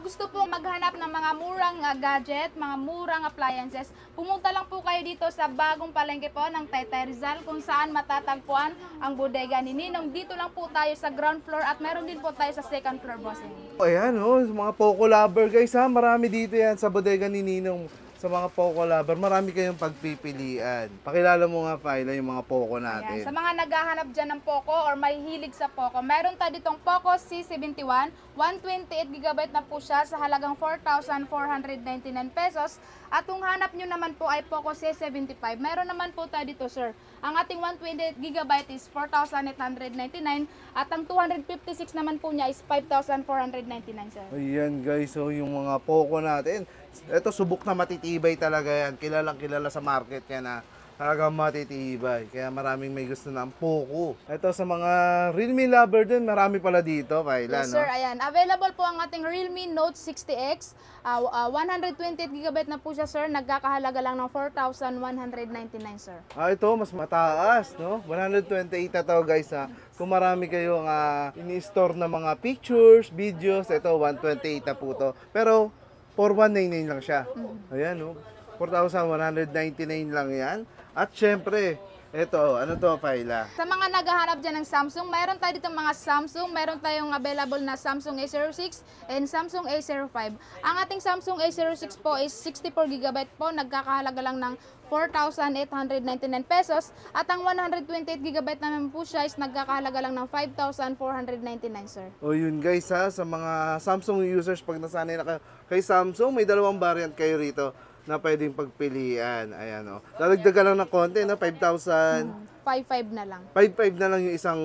gusto po maghanap ng mga murang gadget, mga murang appliances, pumunta lang po kayo dito sa bagong palengke po ng Taytay Rizal kung saan matatagpuan ang bodega ni Ninong. Dito lang po tayo sa ground floor at meron din po tayo sa second floor, bossing. Ayan, mga Poco lover guys ha, marami dito yan sa bodega ni Ninong. Sa mga Poco lover, marami kayong pagpipilian. Pakilala mo nga, Faila, yung mga Poco natin. Ayan. Sa mga naghahanap dyan ng Poco or may hilig sa Poco, meron tayo ditong Poco C71, 128GB na po siya sa halagang 4,499 pesos. At kung hanap nyo naman po ay Poco C75, meron naman po tayo dito, sir. Ang ating 128GB is 4,899 at ang 256 naman po niya is 5,499, sir. Ayan guys, so yung mga Poco natin, ito subok na matitibay talaga yan. Kilalang kilala sa market yan na talagang matitibay. Kaya maraming may gusto ng Poco. Ito sa mga Realme lover din, marami pala dito, Faila, Yes, no? sir. Ayan. Available po ang ating Realme Note 60X. 128GB na po siya, sir. Nagkakahalaga lang ng 4,199, sir. Ito, mas mataas, no? 128 na to, guys, ha? Kung marami kayong ini-store na mga pictures, videos, ito, 128 na po to. Pero, 4,199 lang siya. Ayan, no? 4,199 lang yan. At syempre, ito, ano to, Faila? Sa mga naghahanap dyan ng Samsung, mayroon tayo ditong mga Samsung. Mayroon tayong available na Samsung A06 and Samsung A05. Ang ating Samsung A06 po is 64GB po. Nagkakahalaga lang ng 4,899 pesos. At ang 128GB naman po siya is nagkakahalaga lang ng 5,499, sir. O yun guys ha, sa mga Samsung users, pag nasanay na kayo kay Samsung, may dalawang variant kayo rito na pwedeng pagpilian. Ayan o. Dadagdagan lang ng konti, no? 5,000. 5,500 na lang. 5,500 na lang yung isang,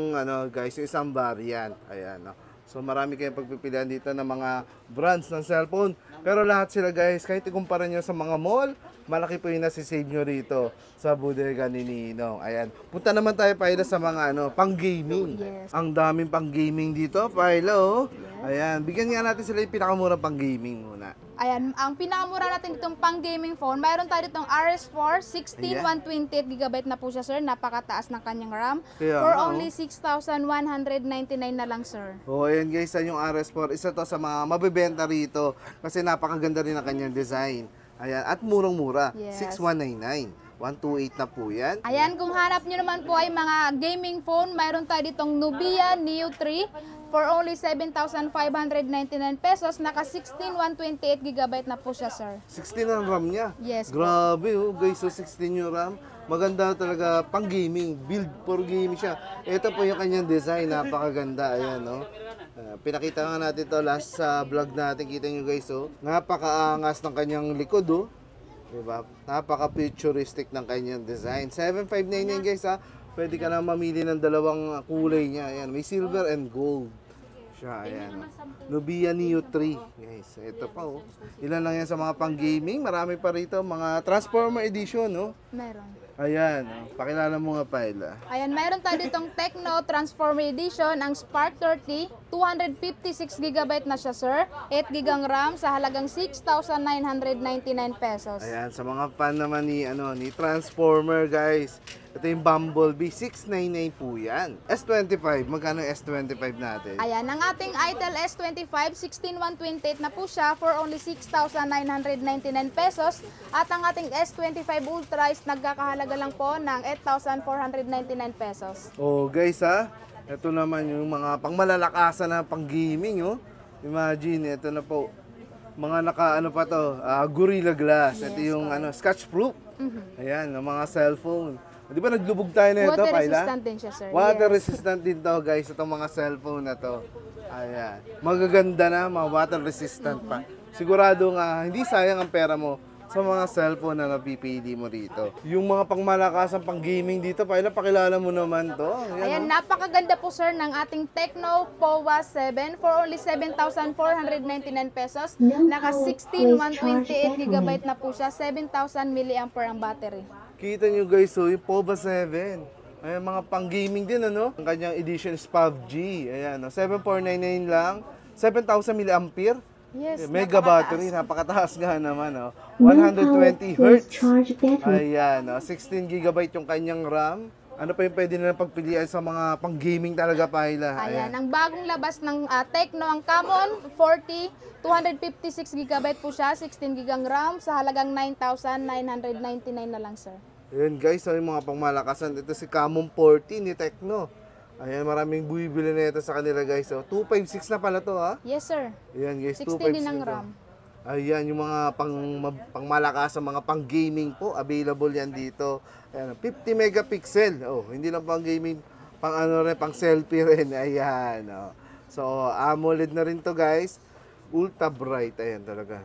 guys, yung isang variant. Ayan o. So marami kayong pagpipilian dito ng mga brands ng cellphone. Pero lahat sila guys, kahit ikumpara nyo sa mga mall, malaki po yung nasisave nyo rito sa bodega ni Ninong. Ayan. Punta naman tayo, Paila, sa mga pang-gaming. Yes. Ang daming pang-gaming dito, Paila, oh. Ayan. Bigyan nga natin sila yung pinakamurang pang-gaming muna. Ayan, ang pinakamura natin ditong pang-gaming phone, mayroon tayo ditong RS4, 16, 128GB na po siya, sir. Napakataas ng kanyang RAM. Kaya, For only 6,199 na lang, sir. Oh, ayan guys, yung RS4. Isa to sa mga mabibenta rito kasi napakaganda rin ang kanyang design. Ayan, at murang-mura. Yes. 6,199. 128 na po yan. Ayan, kung hanap nyo naman po ay mga gaming phone, mayroon tayo ditong Nubia Neo 3 for only 7,599 pesos. Naka 16, 128GB na po siya, sir. 16 ang RAM niya. Yes po. Grabe, oh, guys, so 16 yung RAM. Maganda talaga pang gaming, build for gaming siya. Ito po yung kanyang design, napakaganda. Ayan, no? Pinakita nga natin to last sa vlog natin. Kita nyo guys, oh. Napakaangas ng kanyang likod, oh. Diba? Napaka-futuristic ng kanyang design. 7,599 guys, ha. Pwede ka na mamili ng dalawang kulay niya. Ayan, may silver and gold siya. Ayan, oh. Nubia Neo 3. Guys, ito pa, oh. Ilan lang yan sa mga pang-gaming. Marami pa rito. Mga Transformer Edition, no? Meron. Ayan, oh. Pakilala mo nga, Paila. Ayan, mayroon tayo ditong Tecno Transformer Edition, ang Spark 30, 256GB na siya, sir. 8GB ang RAM sa halagang 6,999 pesos. Ayan, sa mga fan naman ni Transformer, guys. Ito yung Bumblebee, 699 po yan. S25, magkano yung S25 natin? Ayan, ang ating Itel S25, 16128 na po siya for only 6,999 pesos. At ang ating S25 Ultra is nagkakahalaga lang po ng 8,499 pesos. Oh, guys, ha. Ito naman yung mga pangmalalakasan na pang-gaming, oh. Imagine, ito na po. Mga naka-ano pa to, Gorilla Glass. Ito yung scotch proof. Ayan, ng mga cellphone. Di ba naglubog tayo na ito, Water Paila? resistant din siya, sir. Water Yes. resistant din to, guys, itong mga cellphone na to. Ayan. Magaganda na, mga water resistant pa. Sigurado nga, hindi sayang ang pera mo sa mga cellphone na napipili mo dito. Yung mga pangmalakasan pang gaming dito, Paila, pakilala mo naman to. Ayan, napakaganda po, sir, ng ating Tecno POWA 7 for only 7,499 pesos. Naka 16, 128GB na po siya. 7,000 mAh ang battery. Kita nyo guys, so yung POVA 7. Ayan, mga pang-gaming din, ano? Ang kanyang edition is PUBG. Ayan, 7,499 lang. 7,000 mAh. Yes, Mega napakataas. battery, napakataas nga naman. 120 Hz. Ayan, 16 GB yung kanyang RAM. Ano pa yung pwede nilang pagpilian sa mga pang-gaming talaga, Paila? Ayan, ang bagong labas ng Tecno, ang Camon 40, 256GB po siya, 16GB ang RAM, sa halagang 9,999 na lang, sir. Ayan guys, so yung mga pangmalakasan. Ito si Camon 40 ni Tecno. Ayan, maraming bumibili na ito sa kanila guys. So, 256 na pala to ha? Yes, sir. Ayan guys, 16 256 din ang na to. RAM. Ayan, yung mga pangmalakasan, mga pang-gaming po, available yan dito. Ayan, 50 megapixel. Oh, hindi lang pang-gaming, pang ano rin, pang selfie rin. Ayan, oh. So, AMOLED na rin to guys. Ultra bright, ayan talaga.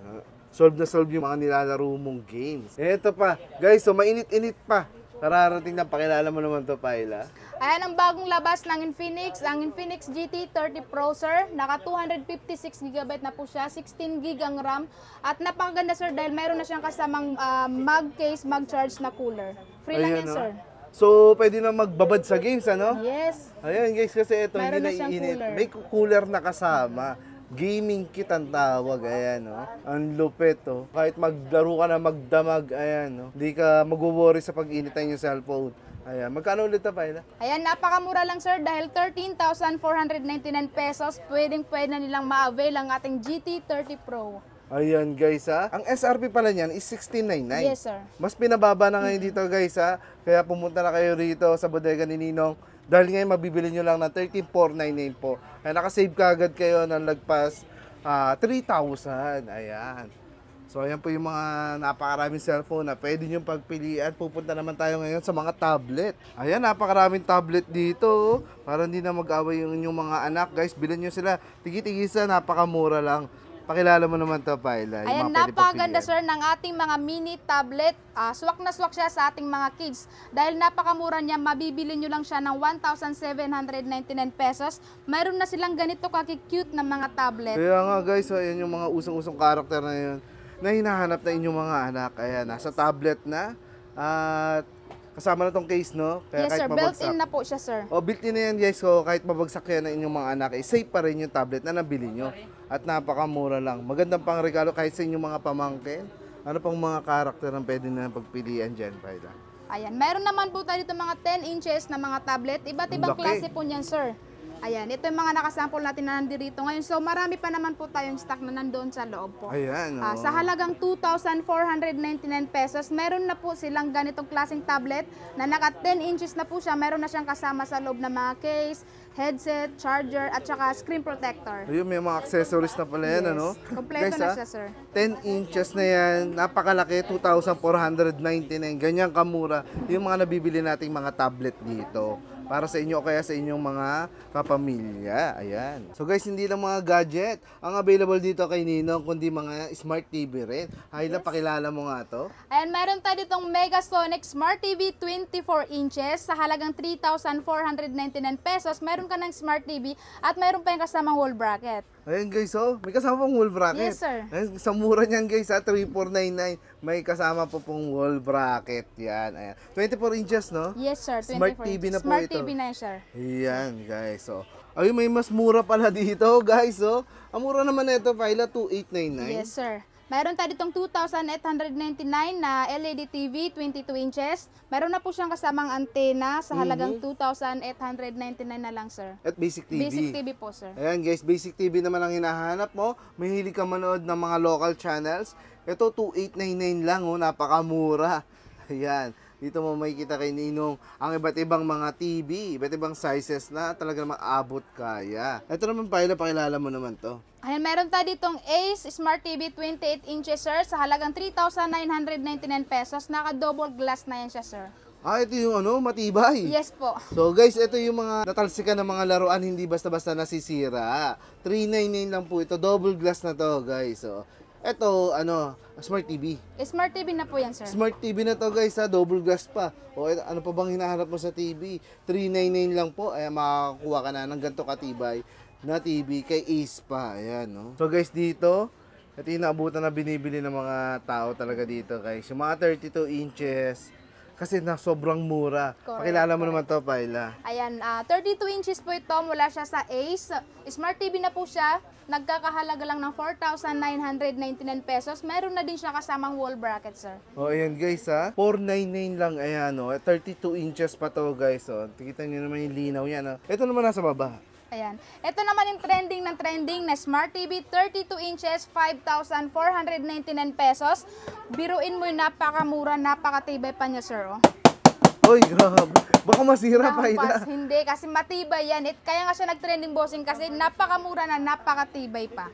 Solve na solve yung mga nilalaro mong games. Ito pa, guys, so mainit-init pa. Kararating na, pakilala mo naman to, Paila. Ayan ang bagong labas ng Infinix, ang Infinix GT 30 Pro, sir. Naka 256GB na po siya, 16GB ang RAM. At napakaganda, sir, dahil mayroon na siyang kasamang mag case, mag charge na cooler. Free lang Ayan, yan, oh. sir. So, pwede na magbabad sa games, ano? Yes. Ayan guys, kasi ito Mayroon hindi na siyang naiinit. cooler. May cooler na kasama. Gaming kit ang tawag, ayan, no? Ang lupit, oh. Kahit maglaro ka na magdamag, ayan, no? Hindi ka mag-worry sa pag-initan yung cellphone. Ayan, magkano ulit na, Paila? Ayan, napakamura lang, sir, dahil 13,499 pesos. Pwede na nilang ma-avail ang ating GT 30 Pro. Ayan guys, ha? Ang SRP pala niyan is 1699. Yes, sir. Mas pinababa na ngayon dito guys, ha? Kaya pumunta na kayo rito sa bodega ni Ninong. Dahil ngayon mabibili nyo lang ng 13,499 po. Ay nakasave ka agad kayo ng lagpas 3,000. Ayan. So ayan po yung mga napakaraming cellphone na pwede nyo pagpilian. Pupunta naman tayo ngayon sa mga tablet. Ayan, napakaraming tablet dito. Oh. Para hindi na mag-away yung inyong mga anak. Guys, bilhin nyo sila. Tigi-tigisa, napakamura lang. Pakilala mo naman to, Paila. Ayan, napakaganda, sir, ng ating mga mini tablet. Swak na swak siya sa ating mga kids. Dahil napakamura niya, mabibili nyo lang siya ng 1,799 pesos. Mayroon na silang ganito kaki-cute na mga tablet. Kaya nga guys, so, ayan yung mga usong-usong karakter na yun na hinahanap na inyong mga anak. Ayan, nasa tablet na. At kasama na tong case, no? Kaya Yes, sir. Built-in na po siya, sir. O, built-in na yan guys. So, kahit mabagsak yan ng inyong mga anak, safe pa rin yung tablet na nabili nyo. At napakamura lang. Magandang pang regalo kahit sa inyong mga pamangkin. Ano pang mga karakter ang pwede na pagpilian dyan, Paila? Ayan, meron naman po tayo dito mga 10 inches na mga tablet. Iba't ibang Laki. klase po niyan, sir. Ayan, ito yung mga nakasample natin na nandito ngayon. So, marami pa naman po tayong stock na nandoon sa loob po. Ayan, oh. Sa halagang 2,499 pesos, meron na po silang ganitong klaseng tablet na naka 10 inches na po siya. Meron na siyang kasama sa loob ng mga case, headset, charger, at saka screen protector. Ayun, may mga accessories na pala yan, ano? Kompleto Guys, na ha, siya, sir. 10 inches na yan, napakalaki, 2,499, ganyan kamura yung mga nabibili nating mga tablet dito. Para sa inyo o kaya sa inyong mga kapamilya. Ayan. So guys, hindi lang mga gadget ang available dito kay Ninong, kundi mga smart TV rin. Ayla, pakilala mo nga to. Ayan, meron tayo ditong Megasonic Smart TV 24 inches sa halagang 3,499 pesos. Meron ka ng Smart TV at meron pa yung kasamang wall bracket. Ayan guys, oh, may kasama pong wall bracket. Yes, sir. Ayan, sa mura niyan guys, 3,499. May kasama po pong wall bracket. Yan, ayan. 24 inches, no? Yes, sir. 24 Smart TV na po Smart ito. TV na yan, sir. Ayan, guys. So, ayun, may mas mura pala dito, guys. Oh. Ang mura naman nito, Paila, 2,899. Yes, sir. Meron tayo ditong 2,899 na LED TV, 22 inches. Meron na po siyang kasamang antena sa halagang 2,899 na lang, sir. At Basic TV. Basic TV po, sir. Ayan, guys, Basic TV naman ang hinahanap mo. Mahilig ka manood ng mga local channels. Ito, 2,899 lang, oh. Napakamura. Ayan. Dito mo makikita kay Ninong ang iba't ibang mga TV, iba't ibang sizes na talaga maabot kaya. Ito naman, Paila, pakilala mo naman to. Ayan, meron tayo ditong Ace Smart TV 28 inches, sir, sa halagang 3,999 pesos. Naka-double glass na yan siya, sir. Ito yung ano, matibay. Yes po. So guys, ito yung mga natalsikan ng mga laruan, hindi basta-basta nasisira. 399 lang po ito, double glass na to, guys. So, ito, ano, Smart TV. Smart TV na po yan, sir. Smart TV na to guys, ha, double glass pa. O ano pa bang hinahanap mo sa TV? 399 lang po, ay makakakuha ka na ng ganito katibay na TV kay Ace pa. Ayan, no? So guys, dito, ito yung naabutan na binibili ng mga tao talaga dito guys. Yung mga 32 inches, kasi na sobrang mura. Correct, Pakilala mo naman to, Paila. Ayan, 32 inches po ito, mula siya sa Ace. Smart TV na po siya. nagkakahalaga lang ng 4,999 pesos. Meron na din siya kasamang wall bracket, sir. O, ayan guys ha. 499 lang, ayan o. 32 inches pa to guys o. Tikita nyo naman yung linaw yan o. Ito naman nasa baba. Ayan. Ito naman yung trending ng trending na Smart TV, 32 inches, 5,499 pesos. Biruin mo yung napakamura, napakatibay pa niya, sir. Oh. Oy, grabe. Baka masira pa Lampas, ina. hindi, kasi matibay yan. Kaya nga siya nag-trending bossing kasi napakamura na, napakatibay pa.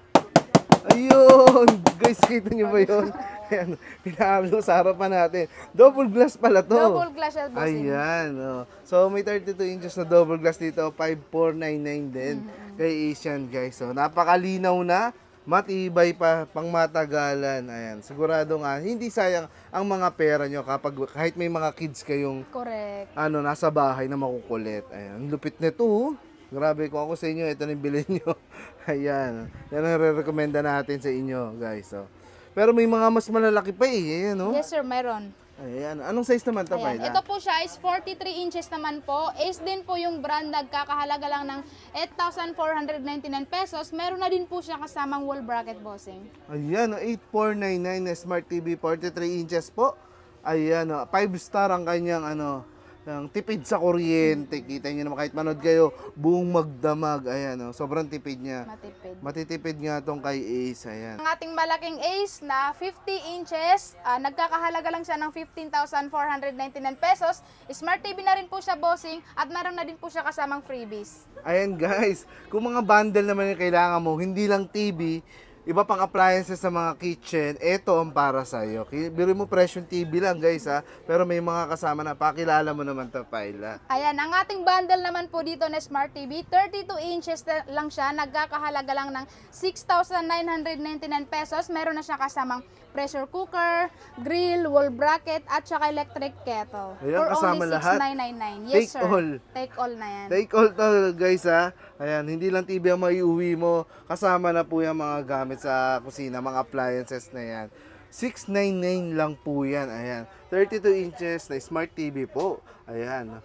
Ayun! Guys, kita nyo ba yun? Ayan, pinahablo sa harapan natin. Double glass pala to. Double glass siya, bossing. Ayan. Oh. So, may 32 inches na double glass dito. 5,499 din. Kay Asian, guys. So, napakalinaw na. Matibay pa, pang matagalan. Ayan. Sigurado nga, hindi sayang ang mga pera nyo kapag kahit may mga kids kayong Correct. nasa bahay na makukulit. Ayan. Ang lupit nito. Oh. Grabe, kung ako sa inyo, ito na yung bilhin nyo. Ayan. Yan ang re-recommenda natin sa inyo, guys. So. Pero may mga mas malalaki pa eh. Ayan, no? Yes, sir, meron. Ayan. Anong size naman ito, Ayan. Paila? Ito po siya is 43 inches naman po. Ace din po yung brand, nagkakahalaga lang ng 8,499 pesos. Meron na din po siya kasamang wall bracket, bossing. Ayan, 8,499 na Smart TV, 43 inches po. Ayan, 5 star ang kanyang ang tipid sa kuryente. Kita niyo naman kahit manood kayo, buong magdamag. Ayan, sobrang tipid niya. Matipid. Matitipid nga tong kay Ace. Ayan. Ang ating malaking Ace na 50 inches, nagkakahalaga lang siya ng 15,499 pesos. Smart TV na rin po siya, bossing, at meron na din po siya kasamang freebies. Ayan guys, kung mga bundle naman yung kailangan mo, hindi lang TV, iba pang appliances sa mga kitchen, ito ang para sa'yo. Biro mo presyo TV lang guys ha, pero may mga kasama na, pakilala mo naman to, Paila. Ayan, ang ating bundle naman po dito na Smart TV, 32 inches lang siya, nagkakahalaga lang ng 6,999 pesos. Meron na siya kasamang pressure cooker, grill, wall bracket, at saka electric kettle. Ayan, for kasama only lahat. 6,999. Yes, Take sir. all. Take all na yan. Take all to guys ha. Ayan, hindi lang TV ang maiuwi mo, kasama na po yung mga gamit sa kusina, mga appliances na yan. 699 lang po yan. Ayan, 32 inches na Smart TV po. Ayan.